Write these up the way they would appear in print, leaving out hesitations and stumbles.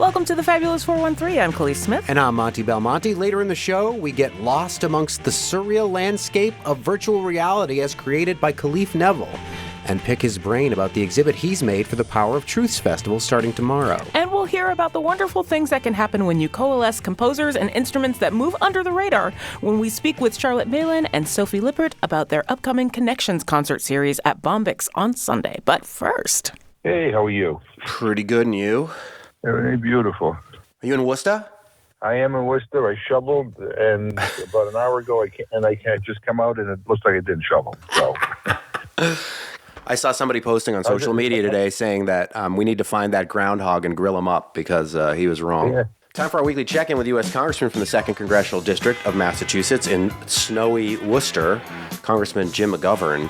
Welcome to the Fabulous 413. I'm Khalif Smith. And I'm Monty Belmonte. Later in the show, we get lost amongst the surreal landscape of virtual reality as created by Khalif Neville and pick his brain about the exhibit he's made for the Power of Truths Festival starting tomorrow. And we'll hear about the wonderful things that can happen when you coalesce composers and instruments that move under the radar when we speak with Charlotte Malin and Sophie Lippert about their upcoming Connections concert series at Bombyx on Sunday. But first... Hey, how are you? Pretty good, and you? Very beautiful. Are you in Worcester? I am in Worcester. I shoveled, and about an hour ago, I can't just come out, and it looks like I didn't shovel. So, I saw somebody posting on social media today saying that we need to find that groundhog and grill him up because he was wrong. Yeah. Time for our weekly check-in with U.S. Congressman from the 2nd Congressional District of Massachusetts in snowy Worcester, Congressman Jim McGovern.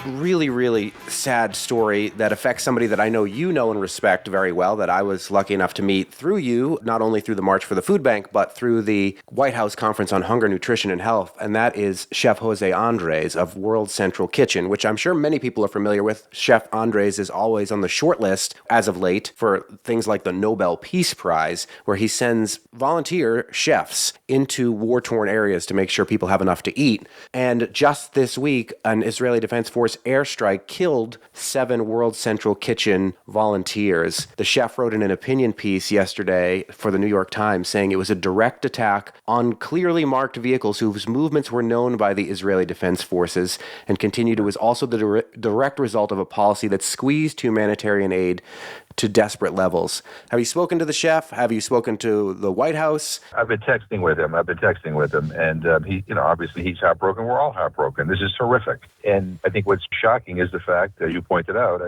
Really, really sad story that affects somebody that I know you know and respect very well, that I was lucky enough to meet through you, not only through the March for the Food Bank, but through the White House Conference on Hunger, Nutrition, and Health, and that is Chef Jose Andres of World Central Kitchen, which I'm sure many people are familiar with. Chef Andres is always on the short list, as of late, for things like the Nobel Peace Prize, where he sends volunteer chefs into war-torn areas to make sure people have enough to eat. And just this week, an Israeli Defense Force airstrike killed 7 World Central Kitchen volunteers. The chef wrote in an opinion piece yesterday for the New York Times saying it was a direct attack on clearly marked vehicles whose movements were known by the Israeli Defense Forces, and continued it was also the direct result of a policy that squeezed humanitarian aid to desperate levels. Have you spoken to the chef? Have you spoken to the White House? I've been texting with him, and he, obviously he's heartbroken. We're all heartbroken. This is horrific. And I think what's shocking is the fact, as you pointed out,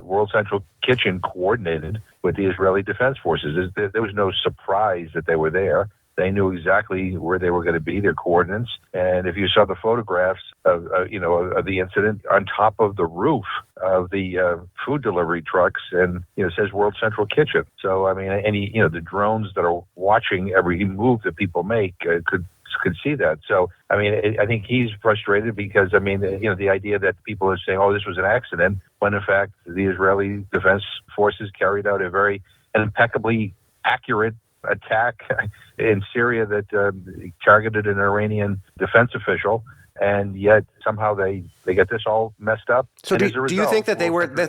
World Central Kitchen coordinated with the Israeli Defense Forces. There was no surprise that they were there. They knew exactly where they were going to be, their coordinates. And if you saw the photographs of the incident on top of the roof of the food delivery trucks, and it says World Central Kitchen. So the drones that are watching every move that people make could see that. So I think he's frustrated because the idea that people are saying, "Oh, this was an accident," when in fact the Israeli Defense Forces carried out an impeccably accurate attack in Syria that targeted an Iranian defense official, and yet somehow they get this all messed up. So do you think that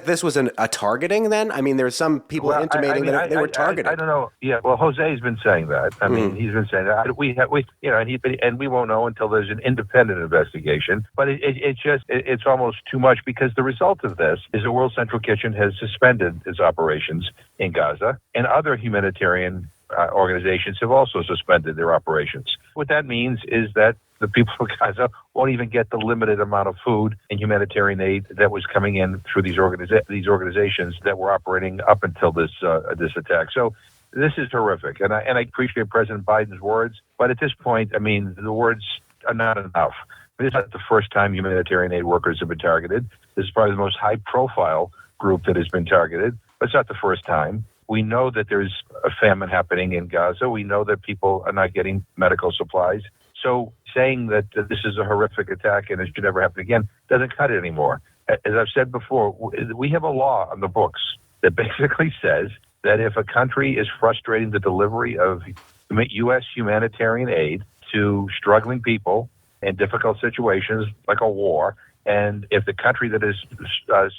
this was a targeting then? There's some people intimating that they were targeted. I don't know. Yeah, well, Jose's been saying that. He's been saying that. We won't know until there's an independent investigation. But it's almost too much, because the result of this is the World Central Kitchen has suspended its operations in Gaza, and other humanitarian organizations have also suspended their operations. What that means is that the people of Gaza won't even get the limited amount of food and humanitarian aid that was coming in through these organizations that were operating up until this attack. So this is horrific, and I appreciate President Biden's words, but at this point, the words are not enough. This is not the first time humanitarian aid workers have been targeted. This is probably the most high-profile group that has been targeted, but it's not the first time. We know that there's a famine happening in Gaza. We know that people are not getting medical supplies. So saying that this is a horrific attack and it should never happen again doesn't cut it anymore. As I've said before, we have a law on the books that basically says that if a country is frustrating the delivery of U.S. humanitarian aid to struggling people in difficult situations like a war, and if the country that is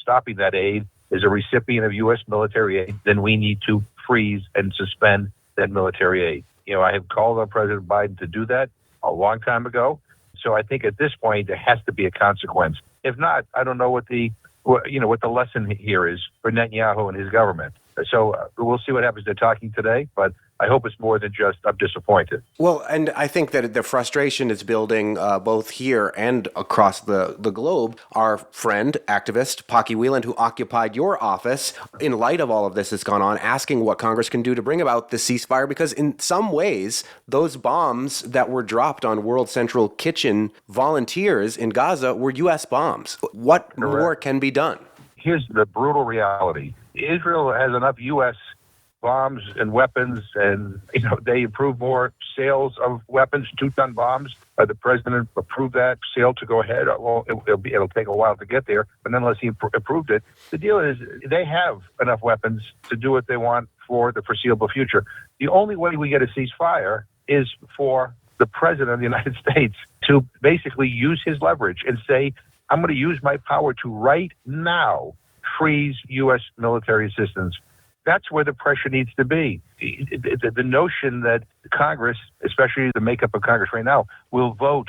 stopping that aid is a recipient of U.S. military aid, then we need to freeze and suspend that military aid. I have called on President Biden to do that a long time ago. So I think at this point there has to be a consequence. If not, I don't know what the lesson here is for Netanyahu and his government. So we'll see what happens. They're talking today, but I hope it's more than just I'm disappointed. Well, and I think that the frustration is building both here and across the globe. Our friend, activist, Pocky Wieland, who occupied your office, in light of all of this that's gone on, asking what Congress can do to bring about the ceasefire, because in some ways, those bombs that were dropped on World Central Kitchen volunteers in Gaza were U.S. bombs. What more can be done? Here's the brutal reality. Israel has enough U.S. bombs and weapons, and they approved more sales of weapons, 2-ton bombs. The president approved that sale to go ahead. Well, it'll take a while to get there, but nonetheless, he approved it. The deal is they have enough weapons to do what they want for the foreseeable future. The only way we get a ceasefire is for the president of the United States to basically use his leverage and say, I'm going to use my power to right now freeze U.S. military assistance. That's where the pressure needs to be. The notion that Congress, especially the makeup of Congress right now, will vote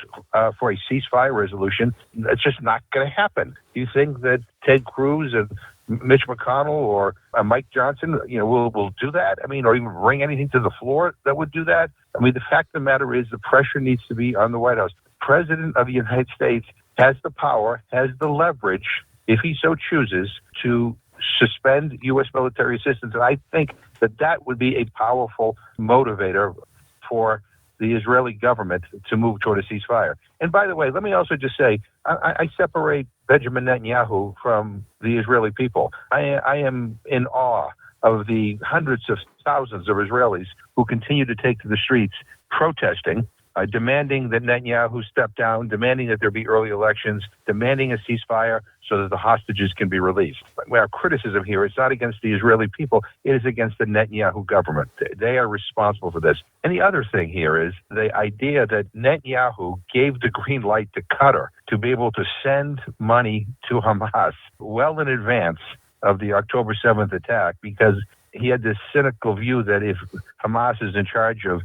for a ceasefire resolution, it's just not going to happen. Do you think that Ted Cruz and Mitch McConnell or Mike Johnson, will do that? I mean, or even bring anything to the floor that would do that? I mean, the fact of the matter is the pressure needs to be on the White House. The President of the United States has the power, has the leverage, if he so chooses, to suspend U.S. military assistance. And I think that would be a powerful motivator for the Israeli government to move toward a ceasefire. And by the way, let me also just say, I separate Benjamin Netanyahu from the Israeli people. I am in awe of the hundreds of thousands of Israelis who continue to take to the streets protesting, demanding that Netanyahu step down, demanding that there be early elections, demanding a ceasefire so that the hostages can be released. Our criticism here is not against the Israeli people, it is against the Netanyahu government. They are responsible for this. And the other thing here is the idea that Netanyahu gave the green light to Qatar to be able to send money to Hamas well in advance of the October 7th attack, because he had this cynical view that if Hamas is in charge of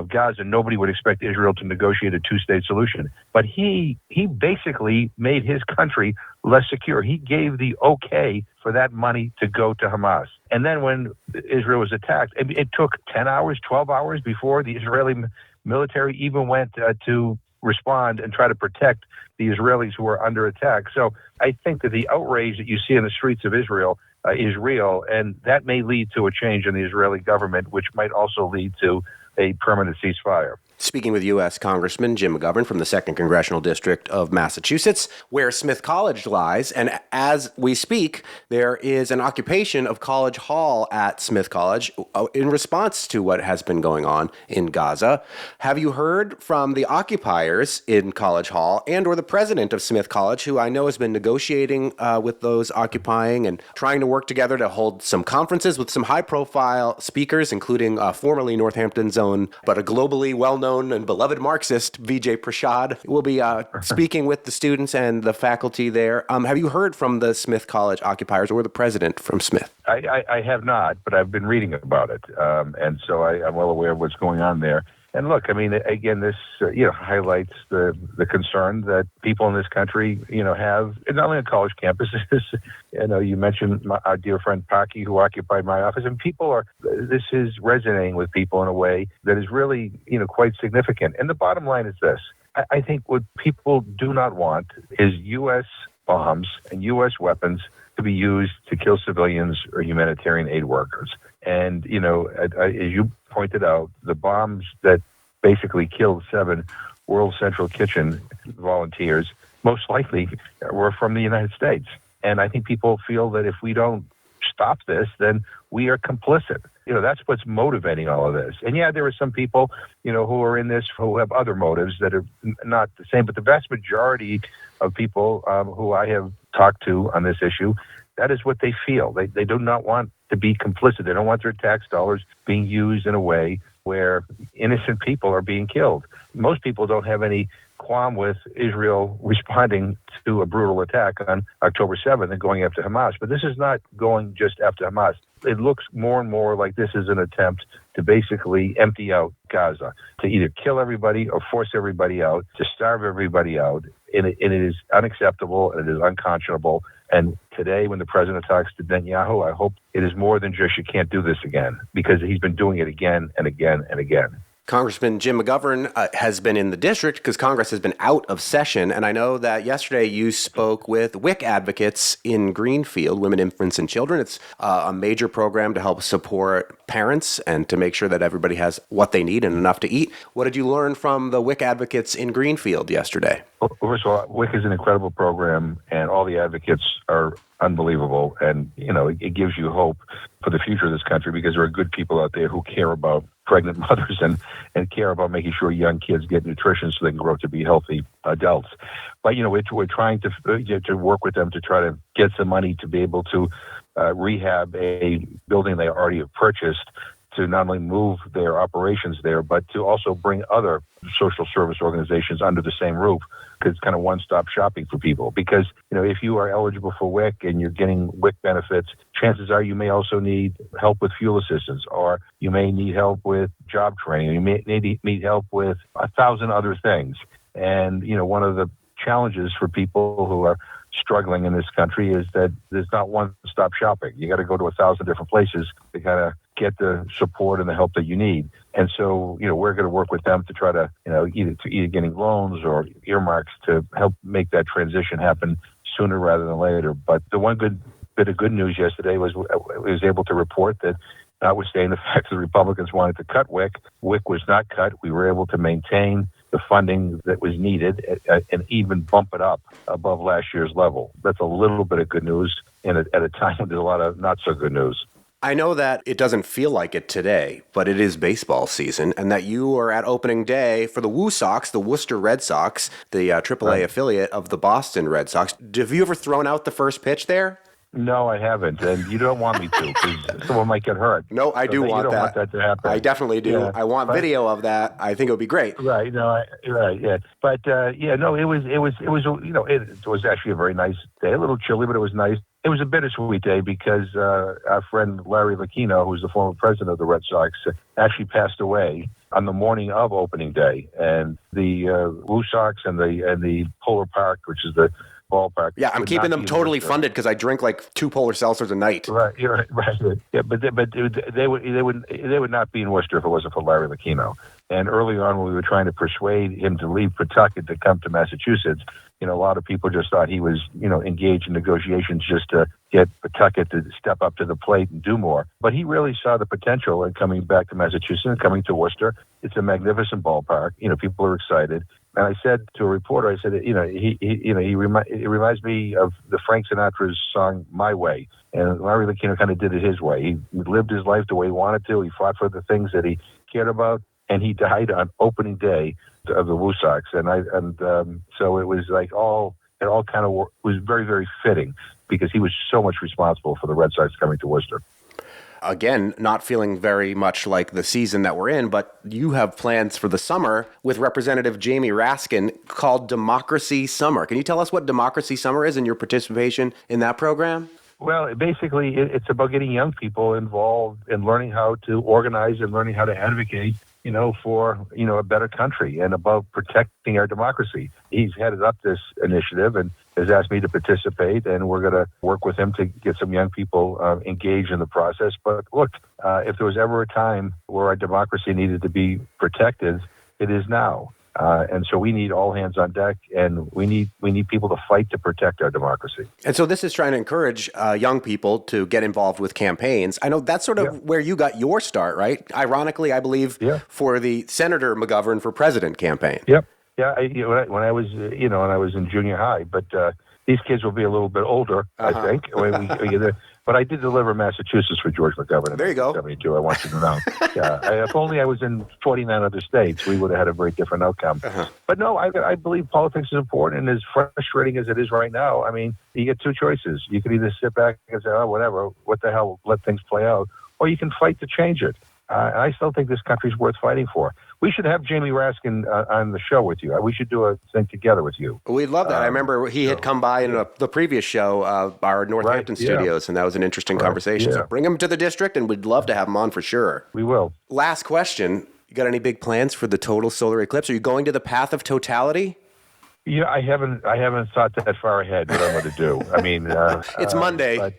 Gaza, nobody would expect Israel to negotiate a two-state solution. But he basically made his country less secure. He gave the okay for that money to go to Hamas. And then when Israel was attacked, it took 10 hours, 12 hours before the Israeli military even went to respond and try to protect the Israelis who were under attack. So I think that the outrage that you see in the streets of Israel is real, and that may lead to a change in the Israeli government, which might also lead to a permanent ceasefire. Speaking with U.S. Congressman Jim McGovern from the 2nd Congressional District of Massachusetts, where Smith College lies. And as we speak, there is an occupation of College Hall at Smith College in response to what has been going on in Gaza. Have you heard from the occupiers in College Hall and or the president of Smith College, who I know has been negotiating with those occupying and trying to work together to hold some conferences with some high-profile speakers, including formerly Northampton's own, but a globally well-known and beloved Marxist, Vijay Prashad, will be speaking with the students and the faculty there. Have you heard from the Smith College occupiers or the president from Smith? I have not, but I've been reading about it. And so I'm well aware of what's going on there. And look, I mean, again, this highlights the concern that people in this country, have, not only on college campuses. You mentioned our dear friend Paki, who occupied my office, and this is resonating with people in a way that is really, quite significant. And the bottom line is this: I think what people do not want is U.S. bombs and U.S. weapons to be used to kill civilians or humanitarian aid workers. And, as you pointed out, the bombs that basically killed 7 World Central Kitchen volunteers most likely were from the United States. And I think people feel that if we don't stop this, then we are complicit. That's what's motivating all of this. And there are some people, who are in this who have other motives that are not the same. But the vast majority of people who I have talked to on this issue, that is what they feel. They do not want to be complicit. They don't want their tax dollars being used in a way where innocent people are being killed. Most people don't have any qualm with Israel responding to a brutal attack on October 7th and going after Hamas. But this is not going just after Hamas. It looks more and more like this is an attempt to basically empty out Gaza, to either kill everybody or force everybody out, to starve everybody out. And it is unacceptable and it is unconscionable. And today, when the president talks to Netanyahu, I hope it is more than just you can't do this again, because he's been doing it again and again and again. Congressman Jim McGovern has been in the district because Congress has been out of session. And I know that yesterday you spoke with WIC advocates in Greenfield, Women, Infants, and Children. It's a major program to help support parents and to make sure that everybody has what they need and enough to eat. What did you learn from the WIC advocates in Greenfield yesterday? Well, first of all, WIC is an incredible program, and all the advocates are unbelievable. And, it gives you hope for the future of this country because there are good people out there who care about pregnant mothers and care about making sure young kids get nutrition so they can grow up to be healthy adults. But, we're trying to work with them to try to get some money to be able to rehab a building they already have purchased, to not only move their operations there, but to also bring other social service organizations under the same roof, because it's kind of one-stop shopping for people. Because, if you are eligible for WIC and you're getting WIC benefits, chances are you may also need help with fuel assistance, or you may need help with job training, you may need help with 1,000 other things. And, one of the challenges for people who are struggling in this country is that there's not one-stop shopping. You got to go to 1,000 different places to kind of get the support and the help that you need. And so, we're going to work with them to try to, either getting loans or earmarks to help make that transition happen sooner rather than later. But the one bit of good news yesterday was I was able to report that, notwithstanding the fact that the Republicans wanted to cut WIC was not cut. We were able to maintain the funding that was needed and even bump it up above last year's level. That's a little bit of good news at a time when there's a lot of not so good news. I know that it doesn't feel like it today, but it is baseball season, and that you are at opening day for the Woo Sox, the Worcester Red Sox, the AAA affiliate of the Boston Red Sox. Have you ever thrown out the first pitch there? No, I haven't, and you don't want me to because someone might get hurt. No, I do want that. You don't want that to happen. I definitely do. Yeah, I want video of that. I think it would be great. Right. No. Right. Yeah. But no. It was actually a very nice day. A little chilly, but it was nice. It was a bittersweet day because our friend Larry Lucchino, who's the former president of the Red Sox, actually passed away on the morning of opening day, and the Woo Sox and the Polar Park, which is the ballpark. Yeah, I'm keeping them totally funded because I drink like 2 polar seltzers a night. Right, you're right. Yeah, but they would not be in Worcester if it wasn't for Larry Lucchino. And early on, when we were trying to persuade him to leave Pawtucket to come to Massachusetts, a lot of people just thought he was, engaged in negotiations just to get Pawtucket to step up to the plate and do more. But he really saw the potential in coming back to Massachusetts and coming to Worcester. It's a magnificent ballpark. People are excited. And I said to a reporter, I said, it reminds me of the Frank Sinatra's song "My Way." And Larry Lucchino kind of did it his way. He lived his life the way he wanted to. He fought for the things that he cared about, and he died on opening day of the Woo Sox. So it was like it all kind of was very, very fitting because he was so much responsible for the Red Sox coming to Worcester. Again, not feeling very much like the season that we're in, but you have plans for the summer with Representative Jamie Raskin called Democracy Summer. Can you tell us what Democracy Summer is and your participation in that program? Well, basically, it's about getting young people involved in learning how to organize and learning how to advocate, for, a better country and about protecting our democracy. He's headed up this initiative and has asked me to participate, and we're going to work with him to get some young people engaged in the process. But look, if there was ever a time where our democracy needed to be protected, it is now. And so we need all hands on deck, and we need people to fight to protect our democracy. And so this is trying to encourage young people to get involved with campaigns. I know that's sort of where you got your start, right? Ironically, I believe for the Senator McGovern for President campaign. Yep. Yeah. When I was in junior high, but these kids will be a little bit older, I think. But I did deliver Massachusetts for George McGovern. There you go. 1972, I want you to know. If only I was in 49 other states, we would have had a very different outcome. But no, I believe politics is important, and as frustrating as it is right now, I mean, you get two choices. You can either sit back and say, oh, whatever, what the hell, let things play out, or you can fight to change it. I still think this country's worth fighting for. We should have Jamie Raskin on the show with you. We should do a thing together with you. We'd love that. I remember he had come by in the previous show, our Northampton studios, and that was an interesting conversation. So bring him to the district, and we'd love to have him on for sure. We will. Last question. You got any big plans for the total solar eclipse? Are you going to the path of totality? Yeah, I haven't thought that far ahead what I'm going to do. I mean, it's Monday. But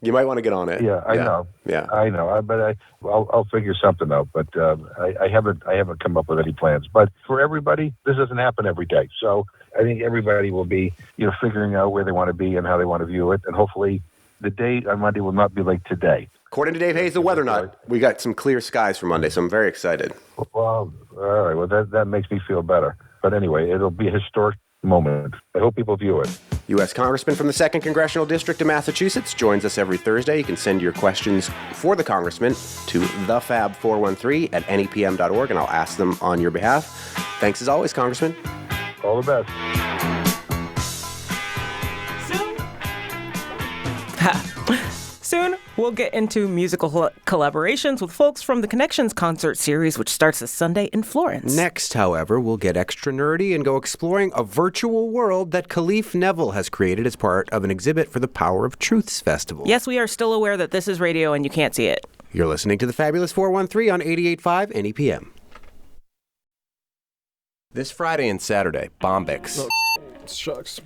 you might want to get on it. Yeah, I know. Yeah, I know. But I'll figure something out. But I haven't come up with any plans. But for everybody, this doesn't happen every day. So I think everybody will be, figuring out where they want to be and how they want to view it, and hopefully the day on Monday will not be like today. According to Dave Hayes, the weather nut, we got some clear skies for Monday, so I'm very excited. Well, all right. Well, that makes me feel better. But anyway, it'll be a historic moment. I hope people view it. U.S. Congressman from the 2nd Congressional District of Massachusetts joins us every Thursday. You can send your questions for the Congressman to thefab413@nepm.org, and I'll ask them on your behalf. Thanks as always, Congressman. All the best. Soon, we'll get into musical collaborations with folks from the Connections concert series, which starts this Sunday in Florence. Next, however, we'll get extra nerdy and go exploring a virtual world that Khalif Neville has created as part of an exhibit for the Power of Truths Festival. Yes, we are still aware that this is radio and you can't see it. You're listening to the Fabulous 413 on 88.5 NEPM. This Friday and Saturday, Bombyx. Oh, shucks.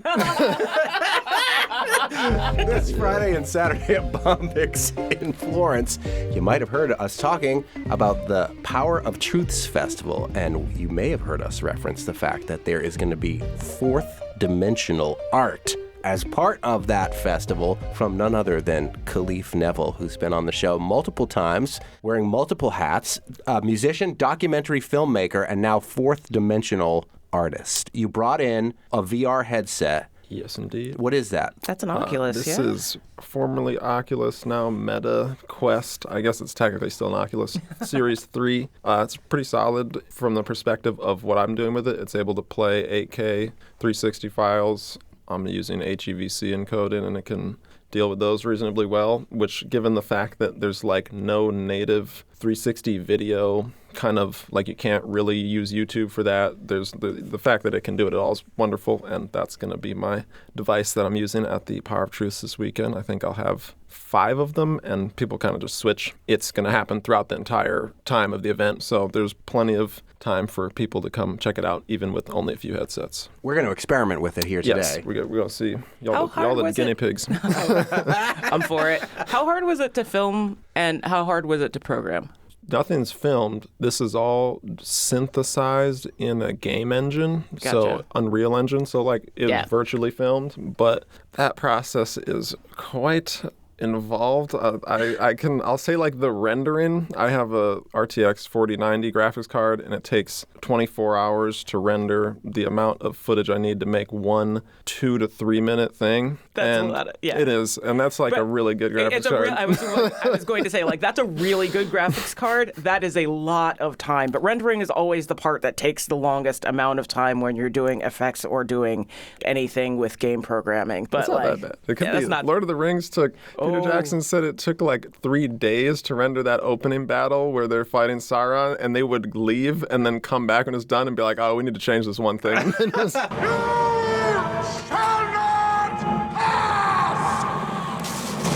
This Friday and Saturday at Bombyx in Florence, you might have heard us talking about the Power of Truths Festival, and you may have heard us reference the fact that there is going to be fourth dimensional art as part of that festival from none other than Khalif Neville, who's been on the show multiple times, wearing multiple hats, a musician, documentary filmmaker, and now fourth dimensional artist. You brought in a VR headset. Yes, indeed. What is that? That's an Oculus, This is formerly Oculus, now Meta Quest. I guess it's technically still an Oculus. Series 3. It's pretty solid from the perspective of what I'm doing with it. It's able to play 8K 360 files. I'm using HEVC encoding, and it can deal with those reasonably well, which, given the fact that there's like no native 360 video, kind of like you can't really use YouTube for that. There's the fact that it can do it all is wonderful, and that's going to be my device that I'm using at the Power of Truth this weekend. I think I'll have 5 of them, and people kind of just switch. It's going to happen throughout the entire time of the event, so there's plenty of time for people to come check it out, even with only a few headsets. We're going to experiment with it here today. Yes, we're going to see. Y'all the guinea pigs. I'm for it. How hard was it to film, and how hard was it to program? Nothing's filmed. This is all synthesized in a game engine, so Unreal Engine. So like it's virtually filmed, but that process is quite involved. I'll say like the rendering. I have a RTX 4090 graphics card, and it takes 24 hours to render the amount of footage I need to make one 2 to 3 minute thing. That's a lot. It is, and that's like a really good graphics card. I was going to say, like, that's a really good graphics card. That is a lot of time, but rendering is always the part that takes the longest amount of time when you're doing effects or doing anything with game programming. But it's not that bad. It could be. Lord of the Rings took. Peter Jackson said it took like 3 days to render that opening battle where they're fighting Sauron, and they would leave and then come back when it's done and be like, oh, we need to change this one thing.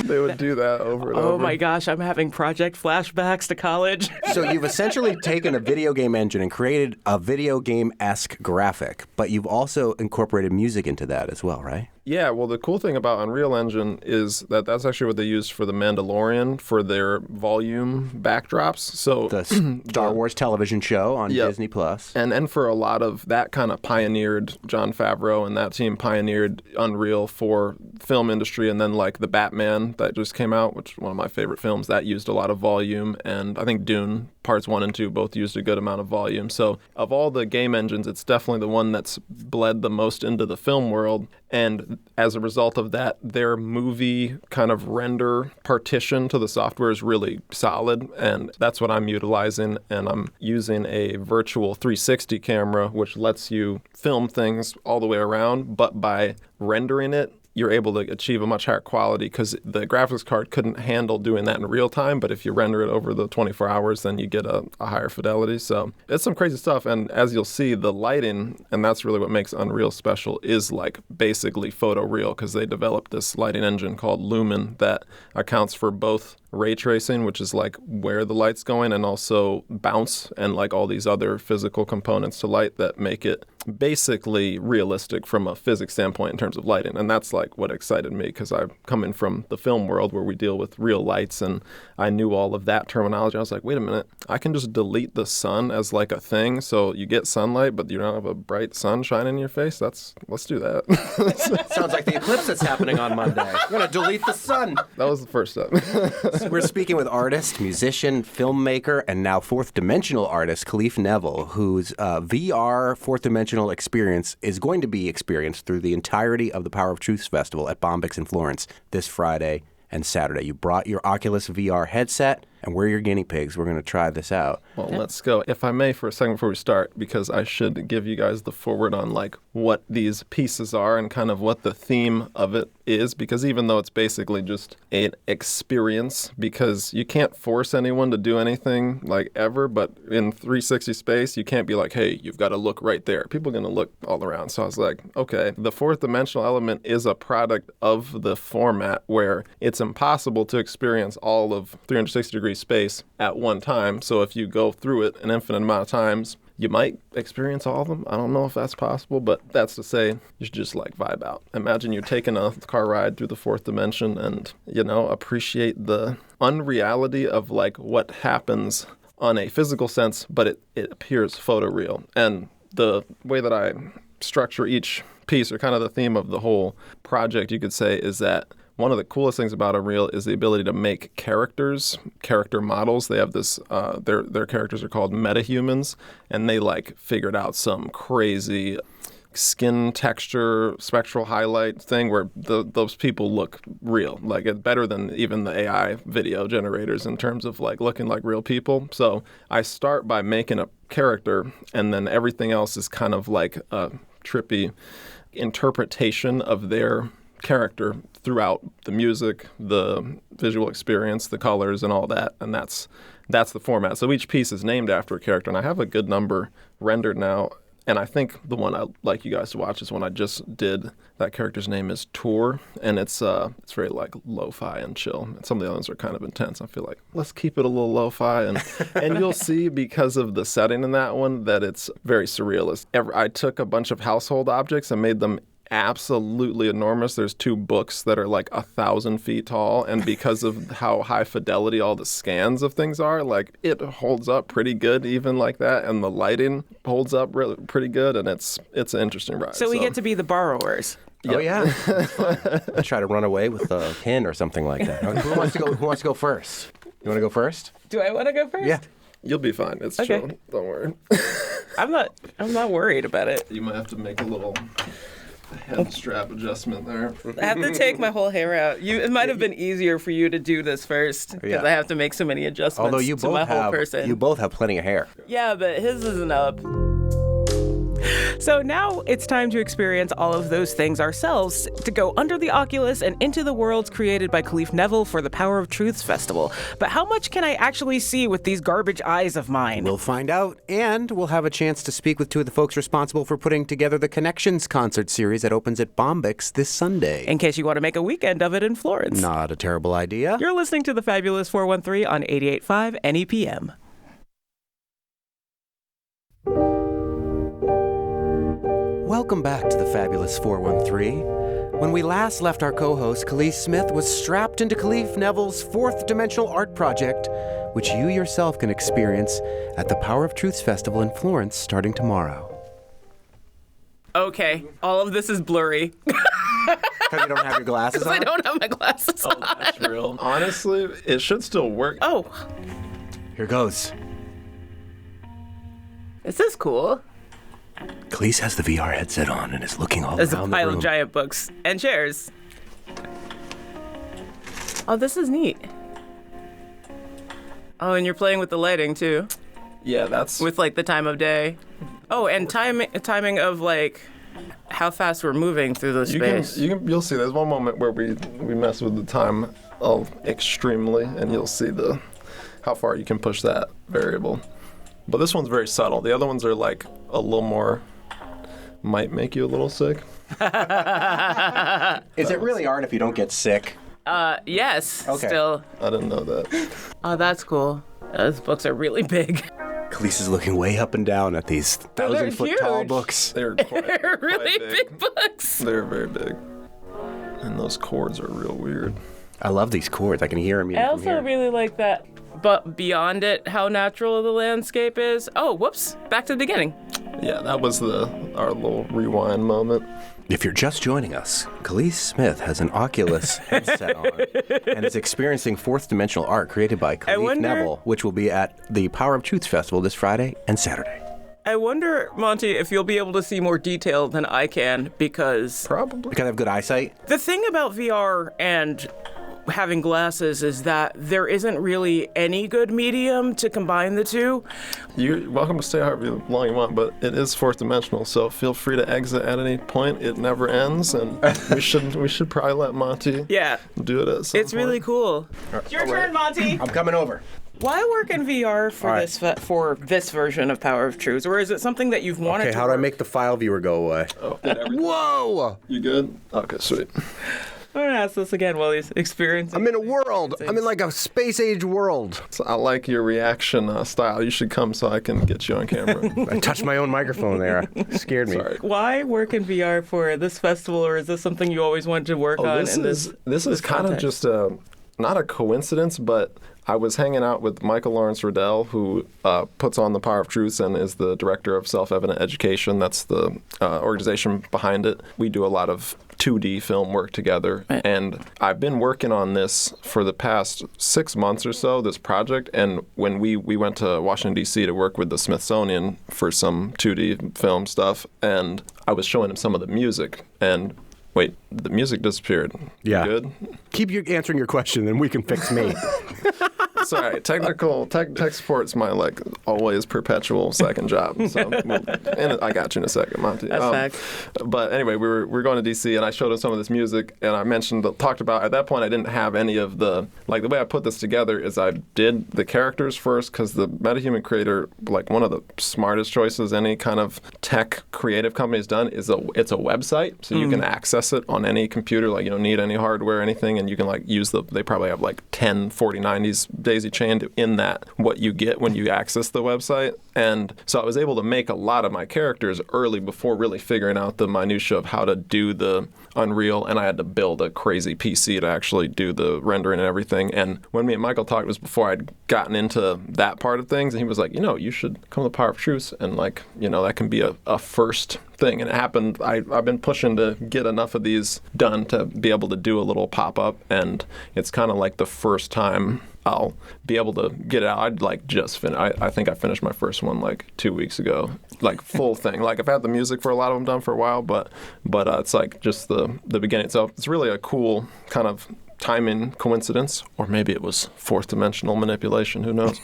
They would do that over and over. Oh my gosh, I'm having project flashbacks to college. So you've essentially taken a video game engine and created a video game-esque graphic, but you've also incorporated music into that as well, right? Yeah, well, the cool thing about Unreal Engine is that that's actually what they used for The Mandalorian for their volume backdrops. So the Star Wars television show on Disney Plus. And for a lot of that kind of pioneered, Jon Favreau and that team pioneered Unreal for film industry. And then like the Batman that just came out, which is one of my favorite films, that used a lot of volume. And I think Dune parts 1 and 2 both used a good amount of volume. So of all the game engines, it's definitely the one that's bled the most into the film world. And as a result of that, their movie kind of render partition to the software is really solid. And that's what I'm utilizing. And I'm using a virtual 360 camera, which lets you film things all the way around. But by rendering it, you're able to achieve a much higher quality because the graphics card couldn't handle doing that in real time. But if you render it over the 24 hours, then you get a higher fidelity. So it's some crazy stuff. And as you'll see, the lighting, and that's really what makes Unreal special, is like basically photoreal because they developed this lighting engine called Lumen that accounts for both ray tracing, which is like where the light's going, and also bounce and like all these other physical components to light that make it basically realistic from a physics standpoint in terms of lighting. And that's like what excited me, because I'm coming from the film world where we deal with real lights, and I knew all of that terminology. I was like, wait a minute, I can just delete the sun as like a thing, so you get sunlight but you don't have a bright sun shining in your face. Let's do that. Sounds like the eclipse that's happening on Monday. We're going to delete the sun. That was the first step. We're speaking with artist, musician, filmmaker, and now fourth dimensional artist Khalif Neville, whose VR fourth dimensional experience is going to be experienced through the entirety of the Power of Truth Festival at Bombyx in Florence this Friday and Saturday. You brought your Oculus VR headset, and we're your guinea pigs. We're going to try this out. Well, let's go. If I may, for a second before we start, because I should give you guys the forward on like what these pieces are and kind of what the theme of it is, because even though it's basically just an experience, because you can't force anyone to do anything like ever, but in 360 space, you can't be like, hey, you've got to look right there. People are going to look all around. So I was like, okay, the fourth dimensional element is a product of the format where it's impossible to experience all of 360 degree space at one time. So if you go through it an infinite amount of times, you might experience all of them. I don't know if that's possible, but that's to say you should just like vibe out. Imagine you're taking a car ride through the fourth dimension and, appreciate the unreality of like what happens on a physical sense, but it appears photoreal. And the way that I structure each piece, or kind of the theme of the whole project, you could say, is that one of the coolest things about Unreal is the ability to make character models. They have this, their characters are called metahumans, and they like figured out some crazy skin texture, spectral highlight thing where those people look real. Like it's better than even the AI video generators in terms of like looking like real people. So I start by making a character, and then everything else is kind of like a trippy interpretation of their character throughout the music, the visual experience, the colors, and all that. And that's the format. So each piece is named after a character, and I have a good number rendered now. And I think the one I'd like you guys to watch is one I just did. That character's name is Tour, and it's very like lo-fi and chill. And some of the others are kind of intense. I feel like let's keep it a little lo-fi, and you'll see because of the setting in that one that it's very surrealist. I took a bunch of household objects and made them absolutely enormous. There's 2 books that are like 1,000 feet tall, and because of how high fidelity all the scans of things are, like it holds up pretty good even like that, and the lighting holds up really pretty good, and it's an interesting ride. So we get to be the borrowers. Oh yeah, I try to run away with a pin or something like that. Who wants to go first? You want to go first? Do I want to go first? Yeah. You'll be fine. It's okay. chill. Don't worry. I'm not worried about it. You might have to make a little head strap adjustment there. I have to take my whole hair out. It might have been easier for you to do this first, because I have to make so many adjustments to my whole person. You both have plenty of hair. Yeah, but his isn't up. So now it's time to experience all of those things ourselves, to go under the Oculus and into the worlds created by Khalif Neville for the Power of Truth Festival. But how much can I actually see with these garbage eyes of mine? We'll find out, and we'll have a chance to speak with 2 of the folks responsible for putting together the Connections concert series that opens at Bombyx this Sunday. In case you want to make a weekend of it in Florence. Not a terrible idea. You're listening to the Fabulous 413 on 88.5 NEPM. Welcome back to the Fabulous 413. When we last left our co-host, Khalif Smith was strapped into Khalif Neville's fourth dimensional art project, which you yourself can experience at the Power of Truth Festival in Florence starting tomorrow. Okay, all of this is blurry. Because you don't have your glasses on? I don't have my glasses on. Oh, that's real. Honestly, it should still work. Oh. Here goes. This is cool. Khalif has the VR headset on and is looking all There's around the room. There's a pile of giant books and chairs. Oh, this is neat. Oh, and you're playing with the lighting, too. Yeah, that's... With, like, the time of day. Oh, and timing of, like, how fast we're moving through the space. You'll see. There's one moment where we mess with the time extremely, and you'll see how far you can push that variable. But this one's very subtle. The other ones are like a little more, might make you a little sick. Is it really art if you don't get sick? Yes. Okay. Still. I didn't know that. Oh, that's cool. Those books are really big. Khalees is looking way up and down at these 1,000-foot tall huge. books. They're They're really quite big books. They're very big. And those chords are real weird. I love these chords. I can hear them. I also really like that. But beyond it, how natural the landscape is. Oh, whoops. Back to the beginning. Yeah, that was our little rewind moment. If you're just joining us, Khalees Smith has an Oculus headset on and is experiencing fourth dimensional art created by Khalif Neville, which will be at the Power of Truth Festival this Friday and Saturday. I wonder, Monty, if you'll be able to see more detail than I can, because... Probably. Because I have good eyesight? The thing about VR and having glasses is that there isn't really any good medium to combine the two. You're welcome to stay however long you want, but it is fourth dimensional, so feel free to exit at any point. It never ends, and we should probably let Monty do it at some It's point. really cool. It's your turn, Monty. I'm coming over. Why work in VR for this version of Power of Truth, or is it something that you've wanted to Okay, how do I make the file viewer go away? Oh, Whoa! you good? Okay, sweet. I'm going to ask this again while he's experiencing. I'm in a world. I'm in like a space-age world. So I like your reaction style. You should come so I can get you on camera. I touched my own microphone there. It scared me. Sorry. Why work in VR for this festival, or is this something you always wanted to work on? This is kind of context? just not a coincidence, but I was hanging out with Michael Lawrence Riddell, who puts on the Power of Truth and is the director of Self-Evident Education. That's the organization behind it. We do a lot of 2D film work together, and I've been working on this for the past 6 months or so, this project, and when we went to Washington, D.C. to work with the Smithsonian for some 2D film stuff, and I was showing him some of the music, and wait, the music disappeared. Yeah. You good? Keep answering your question, and we can fix me. Sorry, tech support's my always perpetual second job. So, and I got you in a second, Monty. That's fact. But anyway, we were going to DC, and I showed him some of this music, and I talked about at that point I didn't have any of the way I put this together is I did the characters first, because the MetaHuman Creator, one of the smartest choices any kind of tech creative company has done is it's a website, so you can access it on any computer. You don't need any hardware or anything, and you can use they probably have 10 4090s daisy-chained in that, what you get when you access the website. And so I was able to make a lot of my characters early before really figuring out the minutia of how to do the Unreal, and I had to build a crazy PC to actually do the rendering and everything. And when me and Michael talked, it was before I'd gotten into that part of things, and he was like, you should come to the Power of Truth, and that can be a first thing. And it happened. I've been pushing to get enough of these done to be able to do a little pop-up, and it's kind of like the first time I'll be able to get it out. I'd just finished. I think I finished my first one 2 weeks ago, full thing. I've had the music for a lot of them done for a while, but it's just the beginning. So it's really a cool kind of timing coincidence, or maybe it was fourth dimensional manipulation, who knows.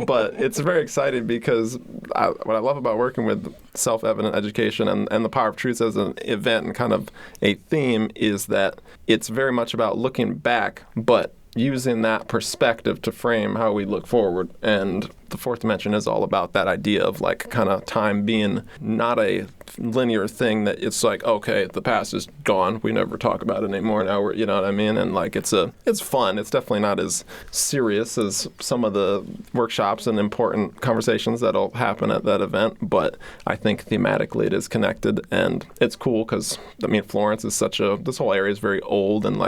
But it's very exciting because what I love about working with Self-Evident Education and the Power of Truth as an event and kind of a theme is that it's very much about looking back, but using that perspective to frame how we look forward. And the fourth dimension is all about that idea of kind of time being not a linear thing that it's okay, the past is gone, we never talk about it anymore, now we're, you know what I mean? And it's fun. It's definitely not as serious as some of the workshops and important conversations that'll happen at that event, but I think thematically it is connected, and it's cool because Florence is this whole area is very old, and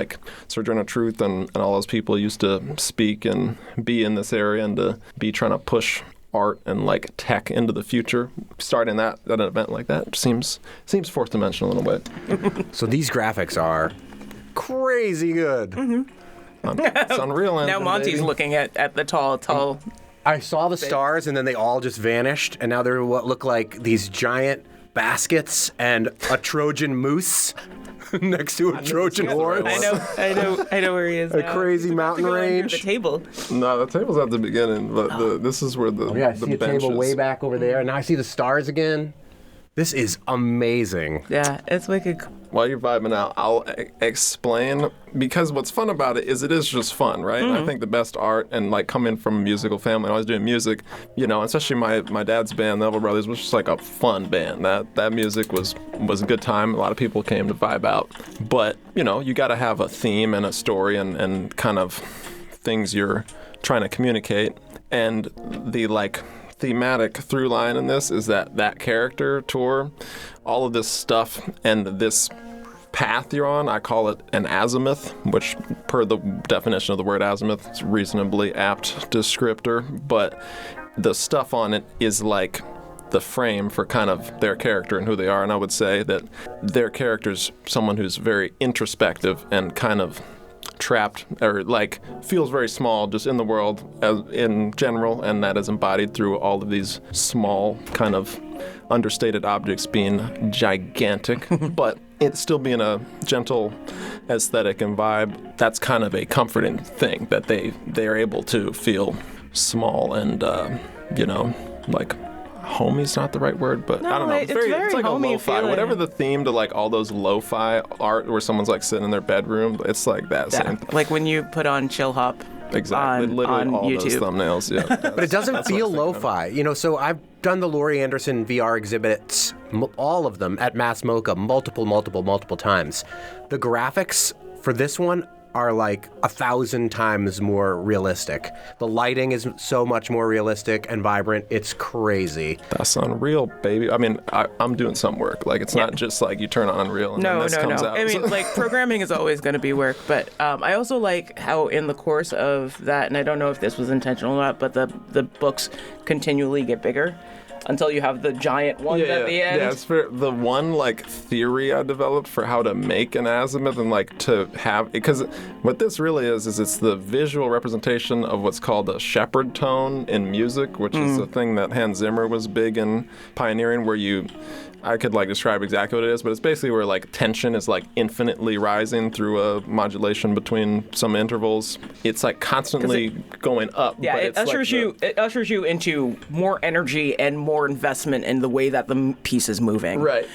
Sojourner Truth and all those people used to speak and be in this area, and to be trying to push art and tech into the future, starting that at an event like that seems fourth dimensional in a way. So these graphics are crazy good. It's Unreal Engine. Now Monty's baby. looking at the tall. I saw the stars, and then they all just vanished, and now they're what look like these giant baskets and a Trojan moose next to a Trojan horse. I know where he is. A now. crazy He's about mountain to go under range. The table. No, the table's at the beginning, but this is where the I see a bench table is. way back over there, and now I see the stars again. This is amazing. Yeah, it's wicked. While you're vibing out, I'll explain, because what's fun about it is just fun, right? And I think the best art, and like coming from a musical family and always doing music, especially my dad's band, the Neville Brothers, was just like a fun band. That music was a good time. A lot of people came to vibe out. But, you got to have a theme and a story and kind of things you're trying to communicate. And the thematic through line in this is that character tour, all of this stuff and this path you're on, I call it an azimuth, which per the definition of the word azimuth, it's a reasonably apt descriptor, but the stuff on it is like the frame for kind of their character and who they are. And I would say that their character's someone who's very introspective and kind of trapped, or like feels very small just in the world in general, and that is embodied through all of these small kind of understated objects being gigantic, but it's still being a gentle aesthetic and vibe. That's kind of a comforting thing, that they are able to feel small and like homey's not the right word, but No, I don't know. it's very it's like a homey lo-fi. feeling. Whatever the theme to like all those lo-fi art where someone's like sitting in their bedroom, it's like that same thing. Like when you put on Chill Hop Exactly, literally on all YouTube. those thumbnails. Yeah, But it doesn't feel lo-fi. So I've done the Laurie Anderson VR exhibits, all of them at Mass Mocha, multiple times. The graphics for this one are like 1,000 times more realistic. The lighting is so much more realistic and vibrant. It's crazy. That's Unreal, baby. I mean, I'm doing some work. Like, it's not just like you turn on Unreal and then this comes out. I mean, like, programming is always going to be work, but I also like how in the course of that, and I don't know if this was intentional or not, but the books continually get bigger until you have the giant ones at the end. Yeah, it's for the one like theory I developed for how to make an azimuth and like to have, because what this really is it's the visual representation of what's called a shepherd tone in music, which is a thing that Hans Zimmer was big in pioneering, where I could like describe exactly what it is, but it's basically where like tension is like infinitely rising through a modulation between some intervals. It's like constantly going up. Yeah, but it it's it ushers you into more energy and more investment in the way that the piece is moving. Right.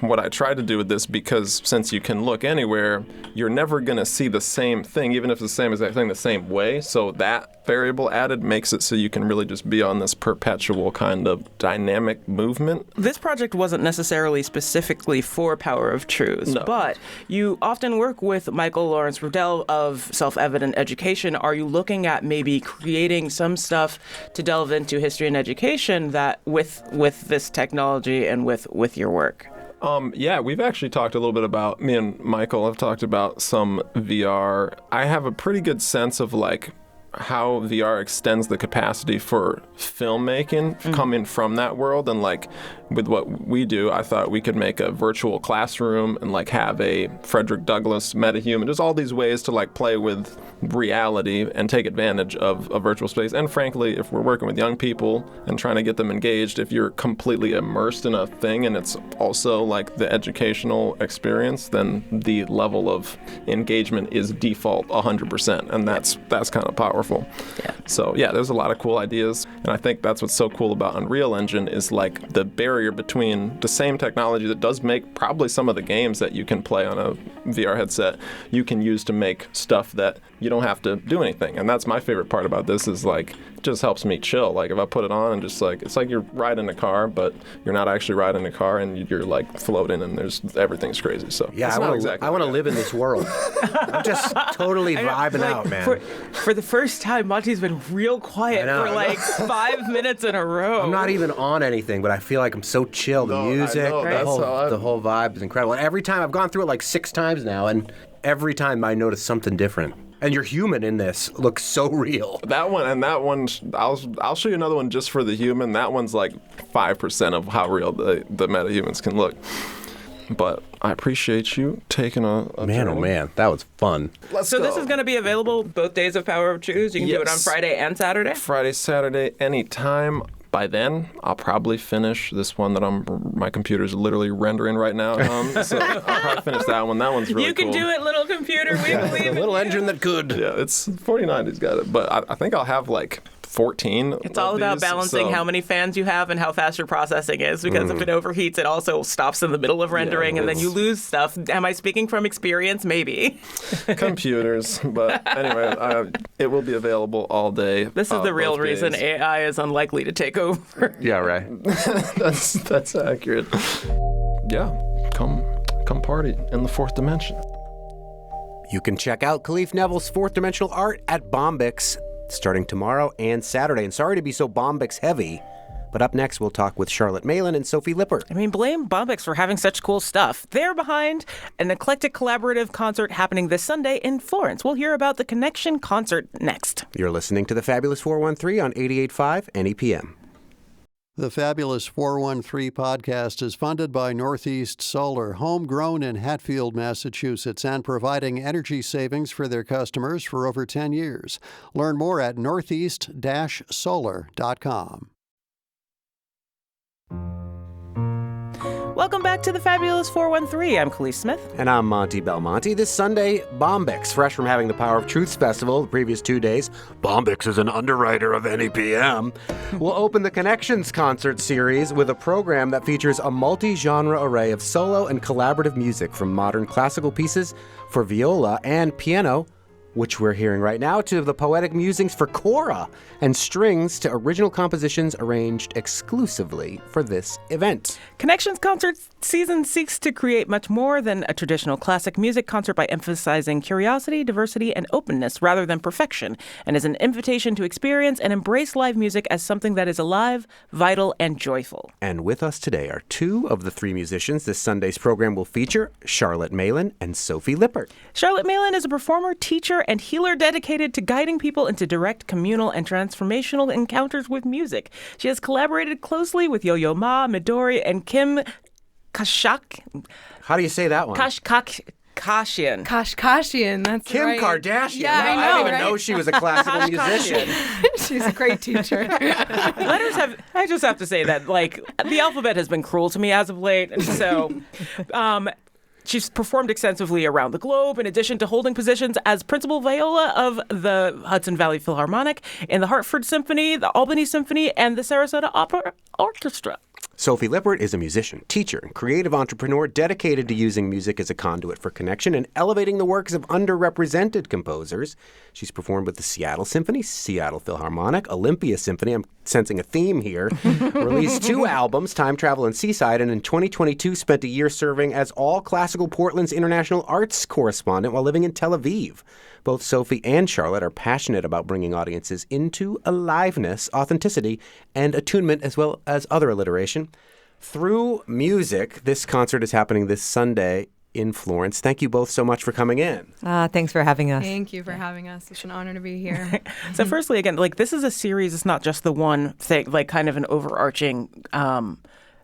What I tried to do with this, because since you can look anywhere, you're never going to see the same thing, even if it's the same exact thing, the same way. So that variable added makes it so you can really just be on this perpetual kind of dynamic movement. This project wasn't necessarily specifically for Power of Truths, but you often work with Michael Lawrence Riddell of Self-Evident Education. Are you looking at maybe creating some stuff to delve into history and education that with this technology and with your work? Yeah, we've actually talked a little bit about, me and Michael have talked about some VR. I have a pretty good sense of like how VR extends the capacity for filmmaking coming from that world. And like with what we do, I thought we could make a virtual classroom and like have a Frederick Douglass metahuman. There's all these ways to like play with reality and take advantage of a virtual space. And frankly, if we're working with young people and trying to get them engaged, if you're completely immersed in a thing and it's also like the educational experience, then the level of engagement is default 100%. And that's kind of powerful. Yeah. So yeah, there's a lot of cool ideas. And I think that's what's so cool about Unreal Engine is like the barrier between the same technology that does make probably some of the games that you can play on a VR headset, you can use to make stuff that you don't have to do anything. And that's my favorite part about this, is like, it just helps me chill. Like if I put it on and just like, it's like you're riding a car, but you're not actually riding a car, and you're like floating and everything's crazy. So yeah, I want to live in this world. I'm just totally vibing out, man. For the first time, Monty's been real quiet for like 5 minutes in a row. I'm not even on anything, but I feel like I'm so chill. The music, the whole vibe is incredible. And every time I've gone through it like 6 times now, and every time I notice something different. And your human in this looks so real. That one, I'll show you another one just for the human. That one's like 5% of how real the metahumans can look. But I appreciate you taking a man, journey. Oh man, that was fun. This is going to be available both days of Power of Choose. You can do it on Friday and Saturday. Friday, Saturday, anytime. By then, I'll probably finish this one that my computer's literally rendering right now. So I'll probably finish that one. That one's really cool. You can do it, little computer. We believe a little engine that could. Yeah, it's 4090's got it. But I think I'll have like 14. It's all about balancing how many fans you have and how fast your processing is, because if it overheats, it also stops in the middle of rendering, and then you lose stuff. Am I speaking from experience? Maybe. Computers. But anyway, it will be available all day. This is the real reason AI is unlikely to take over. Yeah, right. That's accurate. Yeah, come party in the fourth dimension. You can check out Khalif Neville's fourth dimensional art at Bombyx starting tomorrow and Saturday. And sorry to be so Bombyx heavy, but up next we'll talk with Charlotte Malin and Sophie Lippert. I mean, blame Bombyx for having such cool stuff. They're behind an eclectic collaborative concert happening this Sunday in Florence. We'll hear about the Connection concert next. You're listening to the Fabulous 413 on 88.5 NEPM. The Fabulous 413 podcast is funded by Northeast Solar, homegrown in Hatfield, Massachusetts, and providing energy savings for their customers for over 10 years. Learn more at northeast-solar.com. Welcome back to the Fabulous 413. I'm Khalees Smith. And I'm Monty Belmonte. This Sunday, Bombyx, fresh from having the Power of Truths Festival the previous 2 days. Bombyx is an underwriter of NEPM. Will open the Connections concert series with a program that features a multi-genre array of solo and collaborative music, from modern classical pieces for viola and piano, which we're hearing right now, to the poetic musings for kora and strings, to original compositions arranged exclusively for this event. Connections concert season seeks to create much more than a traditional classic music concert by emphasizing curiosity, diversity, and openness rather than perfection, and is an invitation to experience and embrace live music as something that is alive, vital, and joyful. And with us today are two of the three musicians this Sunday's program will feature, Charlotte Malin and Sophie Lippert. Charlotte Malin is a performer, teacher, and healer dedicated to guiding people into direct, communal, and transformational encounters with music. She has collaborated closely with Yo-Yo Ma, Midori, and Kim Kashak. How do you say that one? Kashkashian. Kashkashian, that's Kim right. Kardashian. Yeah, No, I know, I didn't even right? know she was a classical musician. She's a great teacher. I just have to say that, like, the alphabet has been cruel to me as of late, and so she's performed extensively around the globe, in addition to holding positions as principal viola of the Hudson Valley Philharmonic, in the Hartford Symphony, the Albany Symphony, and the Sarasota Opera Orchestra. Sophie Lippert is a musician, teacher, and creative entrepreneur dedicated to using music as a conduit for connection and elevating the works of underrepresented composers. She's performed with the Seattle Symphony, Seattle Philharmonic, Olympia Symphony. I'm sensing a theme here. Released 2 albums, Time Travel and Seaside, and in 2022 spent a year serving as All Classical Portland's international arts correspondent while living in Tel Aviv. Both Sophie and Charlotte are passionate about bringing audiences into aliveness, authenticity, and attunement, as well as other alliteration. Through music, this concert is happening this Sunday in Florence. Thank you both so much for coming in. Thanks for having us. Thank you for having us. It's an honor to be here. So firstly, again, like, this is a series. It's not just the one thing, like kind of an overarching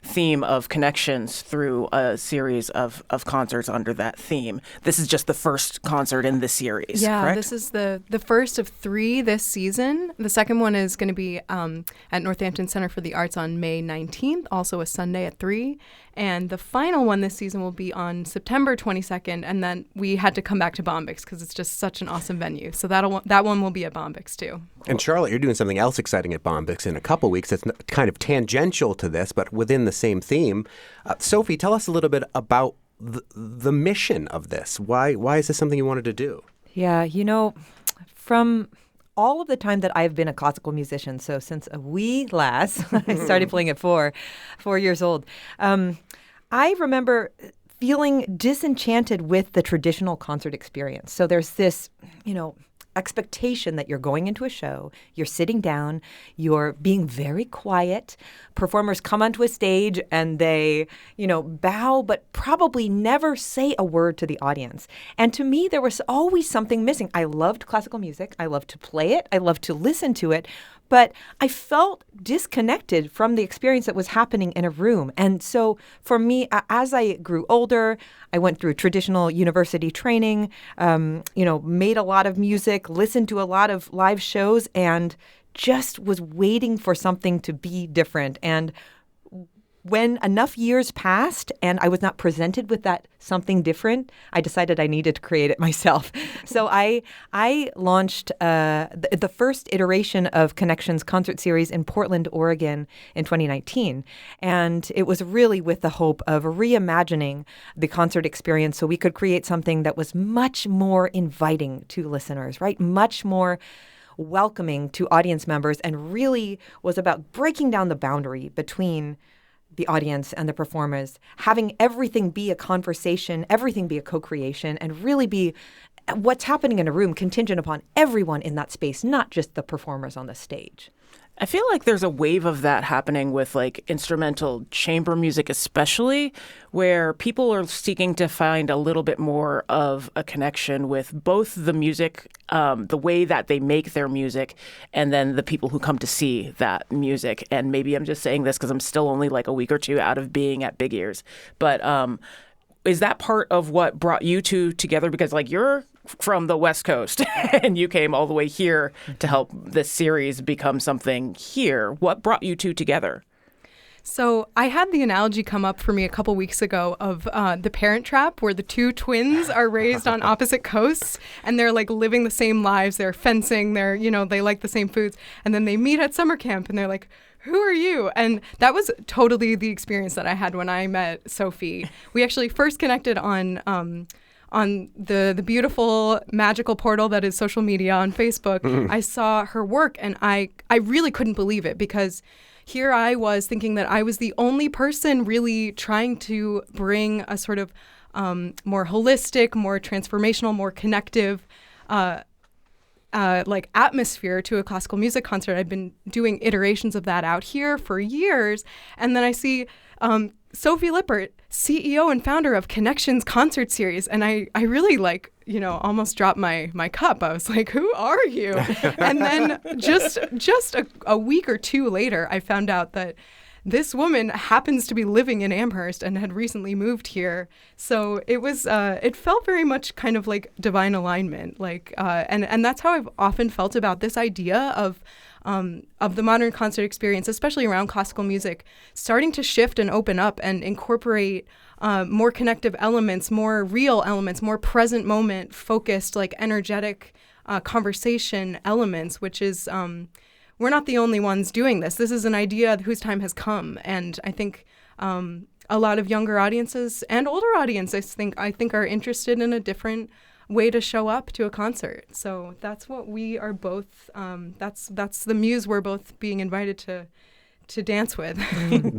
theme of connections through a series of concerts under that theme. This is just the first concert in the series, correct? This is the first of 3 this season. The second one is going to be at Northampton Center for the Arts on May 19th, also a Sunday at 3. And the final one this season will be on September 22nd, and then we had to come back to Bombyx because it's just such an awesome venue. So that one will be at Bombyx too. And Charlotte, you're doing something else exciting at Bombyx in a couple weeks that's kind of tangential to this, but within the same theme. Sophie, tell us a little bit about the mission of this. Why is this something you wanted to do? Yeah, from all of the time that I've been a classical musician, so since a wee lass, I started playing at 4 years old, I remember feeling disenchanted with the traditional concert experience. So there's this, expectation that you're going into a show, you're sitting down, you're being very quiet. Performers come onto a stage and they, bow, but probably never say a word to the audience. And to me, there was always something missing. I loved classical music. I loved to play it. I loved to listen to it. But I felt disconnected from the experience that was happening in a room. And so for me, as I grew older, I went through traditional university training, made a lot of music, listened to a lot of live shows, and just was waiting for something to be different. And when enough years passed and I was not presented with that something different, I decided I needed to create it myself. So I launched the first iteration of Connections concert series in Portland, Oregon in 2019. And it was really with the hope of reimagining the concert experience so we could create something that was much more inviting to listeners, right? Much more welcoming to audience members, and really was about breaking down the boundary between the audience and the performers, having everything be a conversation, everything be a co-creation, and really be what's happening in a room contingent upon everyone in that space, not just the performers on the stage. I feel like there's a wave of that happening with like instrumental chamber music, especially, where people are seeking to find a little bit more of a connection with both the music, the way that they make their music, and then the people who come to see that music. And maybe I'm just saying this because I'm still only like a week or two out of being at Big Ears. But is that part of what brought you two together? Because like you're from the West Coast and you came all the way here to help this series become something here. What brought you two together? So I had the analogy come up for me a couple weeks ago of The Parent Trap, where the two twins are raised on opposite coasts and they're like living the same lives. They're fencing, they like the same foods. And then they meet at summer camp and they're like, who are you? And that was totally the experience that I had when I met Sophie. We actually first connected on the beautiful magical portal that is social media on Facebook. I saw her work and I really couldn't believe it, because here I was thinking that I was the only person really trying to bring a sort of more holistic, more transformational, more connective like atmosphere to a classical music concert. I've been doing iterations of that out here for years. And then I see Sophie Lippert, CEO and founder of Connections concert series. And I really almost dropped my cup. I was like, who are you? And then just a week or two later, I found out that this woman happens to be living in Amherst and had recently moved here. So it was, it felt very much kind of like divine alignment. And that's how I've often felt about this idea of the modern concert experience, especially around classical music, starting to shift and open up and incorporate more connective elements, more real elements, more present moment focused, like energetic conversation elements, which is, we're not the only ones doing this. This is an idea whose time has come. And I think a lot of younger audiences and older audiences I think are interested in a different way to show up to a concert. So that's what we are both, that's the muse we're both being invited to dance with.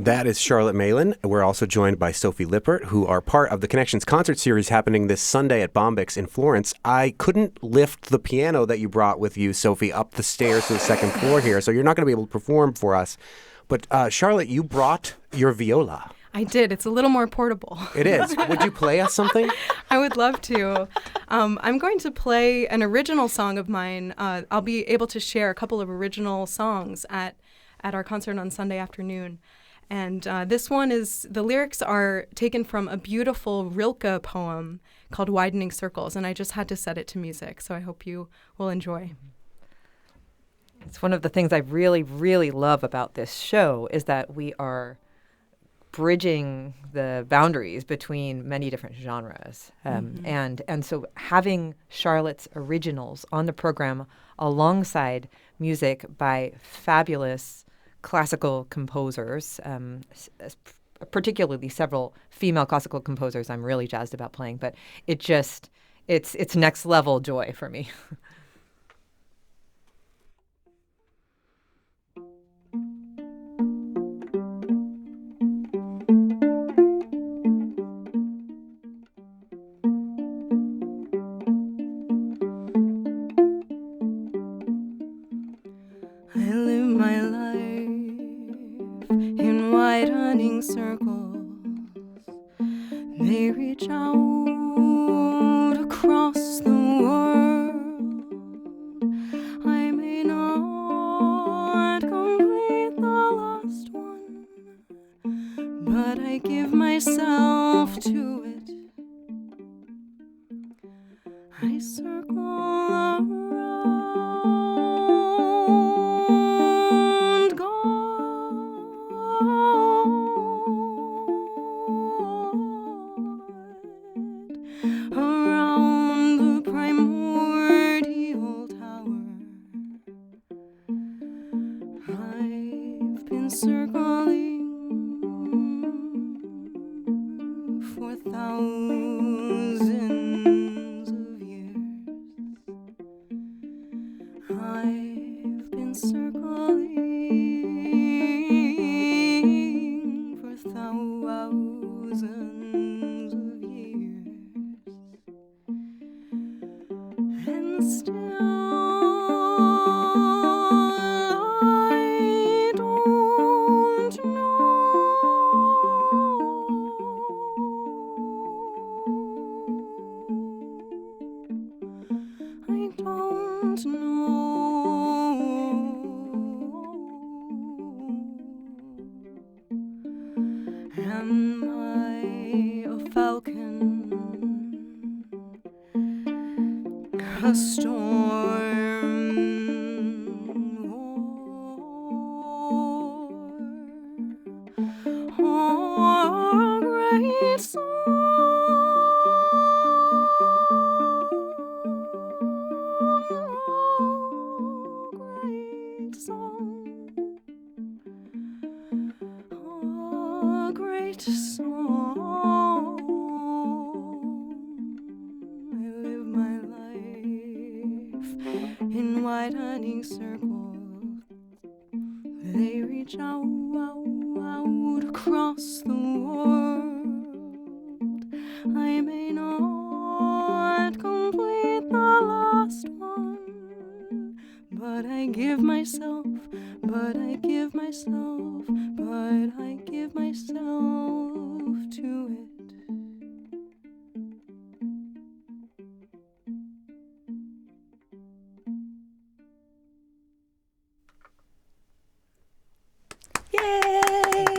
That is Charlotte Malin. We're also joined by Sophie Lippert, who are part of the Connections concert series happening this Sunday at Bombyx in Florence. I couldn't lift the piano that you brought with you, Sophie, up the stairs to the second floor here, so you're not going to be able to perform for us. But Charlotte, you brought your viola. I did. It's a little more portable. It is. Would you play us something? I would love to. I'm going to play an original song of mine. I'll be able to share a couple of original songs at our concert on Sunday afternoon. And this one the lyrics are taken from a beautiful Rilke poem called Widening Circles, and I just had to set it to music, so I hope you will enjoy. It's one of the things I really, really love about this show is that we are bridging the boundaries between many different genres. And so having Charlotte's originals on the program alongside music by fabulous classical composers, particularly several female classical composers I'm really jazzed about playing, but it's next level joy for me. Circles, they reach out across the world. I may not complete the last one, but I give myself to it. I circle around, God. circling for thousands of years. I've been circling for thousands of years, and still I don't know. I don't know. Am I a falcon, a storm, or a great song, a great song. I live my life in widening circles. They reach out across the world. I may not complete the last one, but I give myself, but I give myself, but I give myself to it.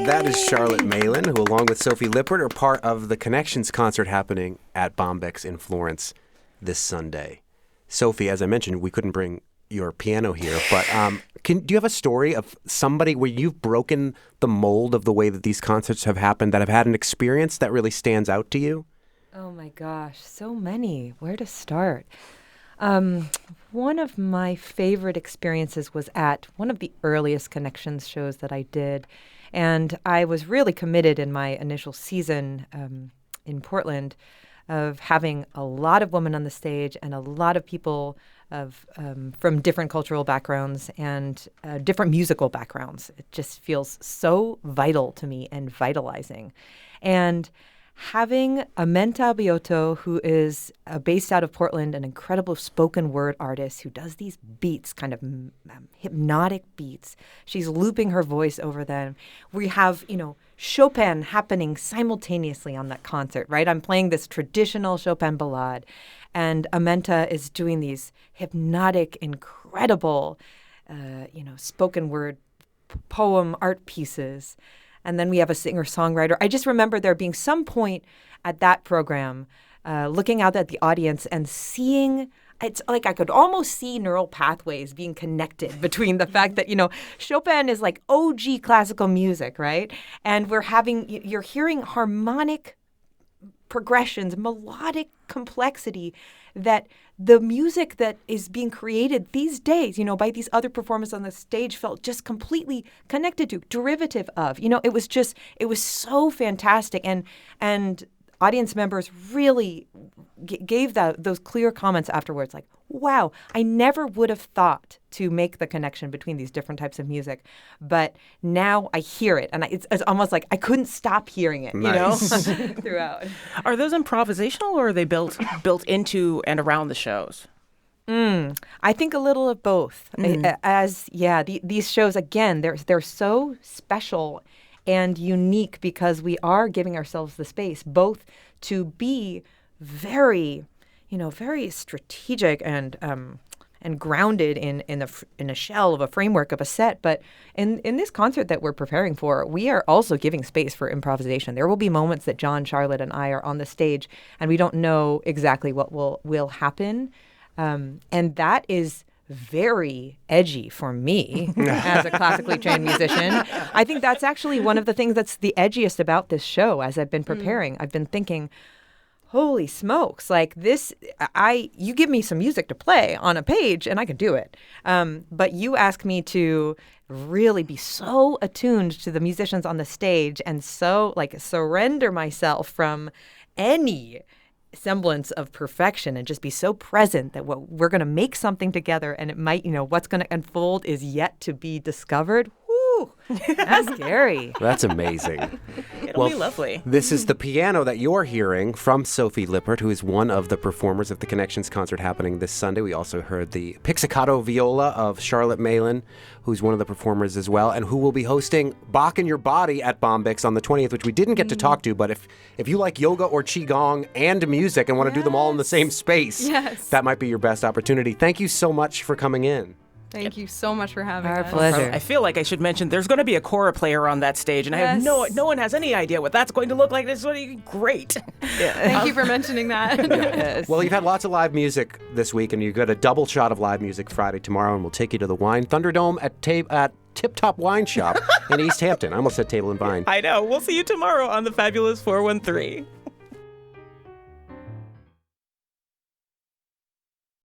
That is Charlotte Malin, who, along with Sophie Lippert, are part of the Connections concert happening at Bombyx in Florence this Sunday. Sophie, as I mentioned, we couldn't bring your piano here, but do you have a story of somebody where you've broken the mold of the way that these concerts have happened, that have had an experience that really stands out to you? Oh my gosh, so many. Where to start? One of my favorite experiences was at one of the earliest Connections shows that I did. And I was really committed in my initial season in Portland of having a lot of women on the stage and a lot of people from different cultural backgrounds and different musical backgrounds. It just feels so vital to me and vitalizing. And having Amenta Biotto, who is based out of Portland, an incredible spoken word artist who does these beats, kind of hypnotic beats. She's looping her voice over them. We have, Chopin happening simultaneously on that concert, right? I'm playing this traditional Chopin ballade, and Amenta is doing these hypnotic, incredible, spoken word poem art pieces. And then we have a singer-songwriter. I just remember there being some point at that program, looking out at the audience and seeing, it's like I could almost see neural pathways being connected between the fact that, Chopin is like OG classical music, right? And you're hearing harmonic progressions, melodic complexity that the music that is being created these days, by these other performers on the stage felt just completely connected to, derivative of. It was so fantastic. And audience members really gave those clear comments afterwards, like, wow, I never would have thought to make the connection between these different types of music. But now I hear it, and it's almost like I couldn't stop hearing it, Nice. Throughout. Are those improvisational, or are they built into and around the shows? I think a little of both. These shows, again, they're so special and unique because we are giving ourselves the space both to be very, very strategic and grounded in a shell of a framework of a set. But in this concert that we're preparing for, we are also giving space for improvisation. There will be moments that John, Charlotte, and I are on the stage, and we don't know exactly what will happen. And that is very edgy for me as a classically trained musician. I think that's actually one of the things that's the edgiest about this show as I've been preparing. I've been thinking, holy smokes, like this, you give me some music to play on a page and I can do it. But you ask me to really be so attuned to the musicians on the stage and so like surrender myself from any semblance of perfection and just be so present that we're going to make something together, and it might, what's going to unfold is yet to be discovered. That's scary. That's amazing. It'll be lovely. This is the piano that you're hearing from Sophie Lippert, who is one of the performers of the Connections concert happening this Sunday. We also heard the pizzicato viola of Charlotte Malin, who's one of the performers as well, and who will be hosting Bach in Your Body at Bombyx on the 20th, which we didn't get to talk to, but if you like yoga or qigong and music and want to do them all in the same space, that might be your best opportunity. Thank you so much for coming in. Thank you so much for having us. Our pleasure. I feel like I should mention there's going to be a kora player on that stage, and I have no one has any idea what that's going to look like. It's going to be great. Thank you for mentioning that. Yes. Well, you've had lots of live music this week, and you've got a double shot of live music Friday tomorrow, and we'll take you to the Wine Thunderdome at Tip Top Wine Shop in East Hampton. I almost said Table and Vine. I know. We'll see you tomorrow on the Fabulous 413.